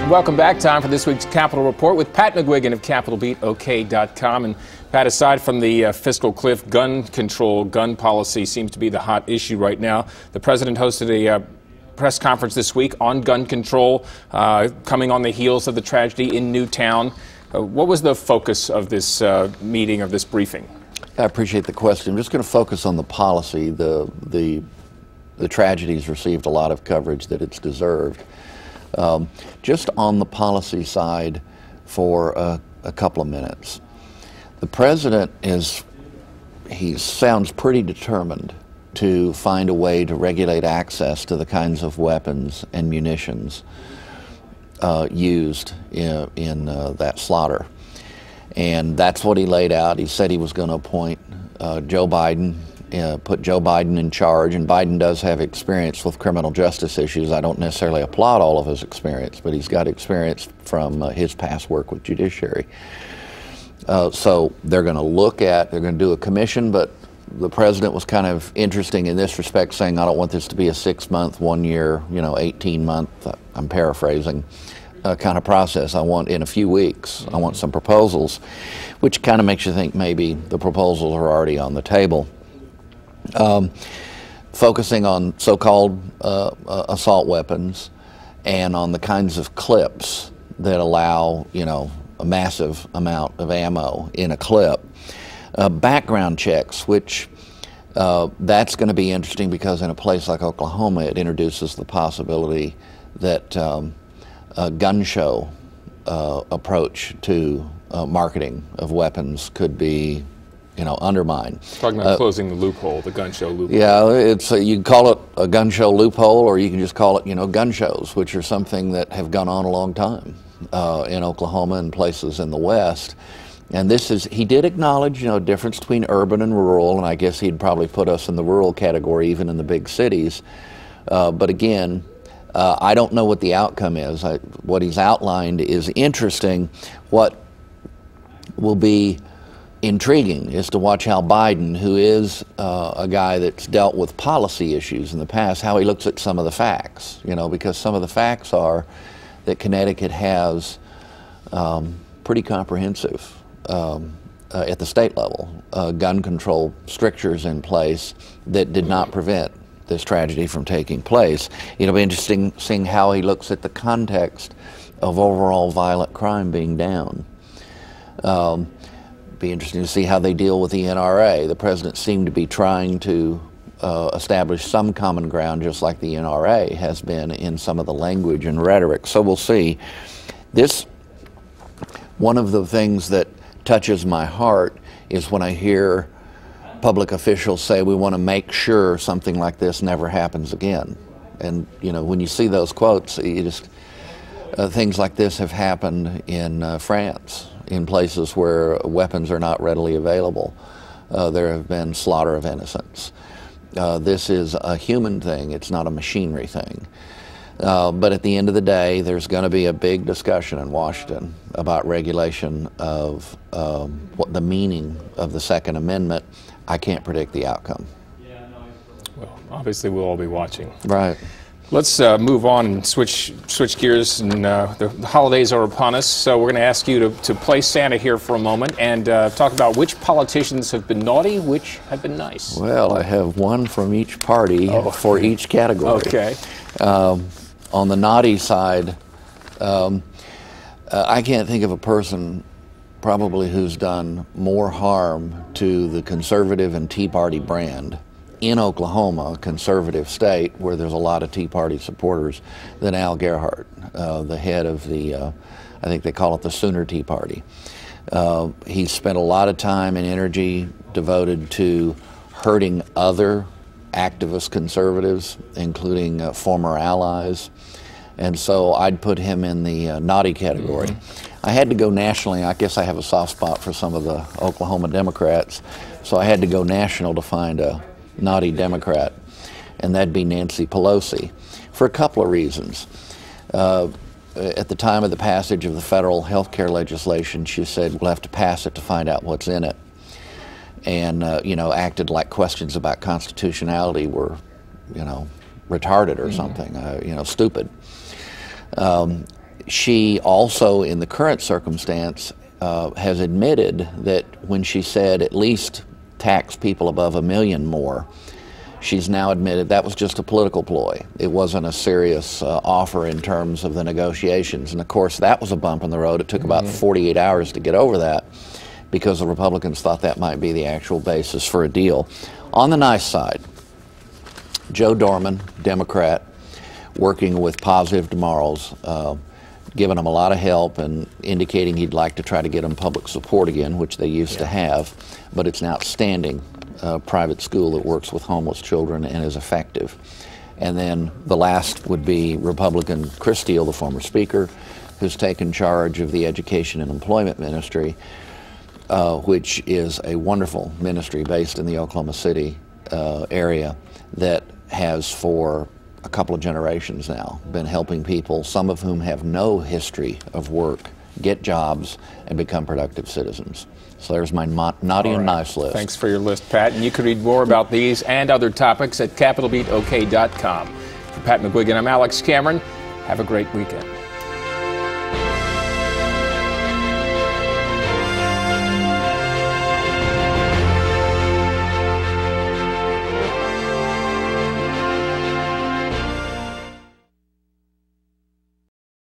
Welcome back. Time for this week's Capitol Report with Pat McGuigan of CapitolBeatOK.com. And Pat, aside from the fiscal cliff, gun control, gun policy seems to be the hot issue right now. The president hosted a press conference this week on gun control, coming on the heels of the tragedy in Newtown. What was the focus of this meeting, of this briefing? I appreciate the question. I'm just going to focus on the policy. The tragedy's received a lot of coverage that it's deserved. Just on the policy side for a couple of minutes. The president he sounds pretty determined to find a way to regulate access to the kinds of weapons and munitions used in that slaughter. And that's what he laid out. He said he was going to appoint Joe Biden, put Joe Biden in charge, and Biden does have experience with criminal justice issues. I don't necessarily applaud all of his experience, but he's got experience from his past work with judiciary. So they're going to do a commission, but the president was kind of interesting in this respect, saying, I don't want this to be a 6-month, 1 year, 18-month, I'm paraphrasing, kind of process. I want in a few weeks, I want some proposals, which kind of makes you think maybe the proposals are already on the table. Focusing on so-called assault weapons and on the kinds of clips that allow, a massive amount of ammo in a clip. Background checks, which that's going to be interesting because in a place like Oklahoma, it introduces the possibility that a gun show approach to marketing of weapons could be undermined. Talking about closing the loophole, the gun show loophole. Yeah, you can call it a gun show loophole, or you can just call it, gun shows, which are something that have gone on a long time in Oklahoma and places in the West. And he did acknowledge, a difference between urban and rural, and I guess he'd probably put us in the rural category, even in the big cities. But again, I don't know what the outcome is. What he's outlined is interesting. What will be intriguing is to watch how Biden, who is a guy that's dealt with policy issues in the past, how he looks at some of the facts, because some of the facts are that Connecticut has pretty comprehensive, at the state level, gun control strictures in place that did not prevent this tragedy from taking place. It'll be interesting seeing how he looks at the context of overall violent crime being down. Be interesting to see how they deal with the NRA. The president seemed to be trying to establish some common ground, just like the NRA has been in some of the language and rhetoric. So we'll see. One of the things that touches my heart is when I hear public officials say we want to make sure something like this never happens again. And when you see those quotes, things like this have happened in France, in places where weapons are not readily available. There have been slaughter of innocents. This is a human thing, it's not a machinery thing. But at the end of the day, there's going to be a big discussion in Washington about regulation of what the meaning of the Second Amendment. I can't predict the outcome. Well, obviously we'll all be watching. Right. Let's move on and switch gears, and the holidays are upon us, so we're going to ask you to play Santa here for a moment and talk about which politicians have been naughty, which have been nice. Well, I have one from each party for each category. Okay. On the naughty side, I can't think of a person probably who's done more harm to the conservative and Tea Party brand in Oklahoma, a conservative state where there's a lot of Tea Party supporters, than Al Gerhart, the head of the, I think they call it the Sooner Tea Party. He's spent a lot of time and energy devoted to hurting other activist conservatives, including former allies. And so I'd put him in the naughty category. I had to go nationally. I guess I have a soft spot for some of the Oklahoma Democrats, so I had to go national to find a naughty Democrat, and that'd be Nancy Pelosi, for a couple of reasons. At the time of the passage of the federal health care legislation, she said we'll have to pass it to find out what's in it, and acted like questions about constitutionality were, retarded or something, stupid. She also, in the current circumstance, has admitted that when she said at least tax people above $1 million more, she's now admitted that was just a political ploy. It wasn't a serious offer in terms of the negotiations. And of course, that was a bump in the road. It took about 48 hours to get over that because the Republicans thought that might be the actual basis for a deal. On the nice side, Joe Dorman, Democrat, working with Positive Tomorrows, giving them a lot of help and indicating he'd like to try to get them public support again, which they used to have. But it's an outstanding private school that works with homeless children and is effective. And then the last would be Republican Kris Steele, the former speaker, who's taken charge of the Education and Employment Ministry, which is a wonderful ministry based in the Oklahoma City area that has for a couple of generations now been helping people, some of whom have no history of work, get jobs and become productive citizens. So there's my naughty and nice list. Thanks for your list, Pat. And you can read more about these and other topics at CapitolBeatOK.com. For Pat McGuigan, I'm Alex Cameron. Have a great weekend.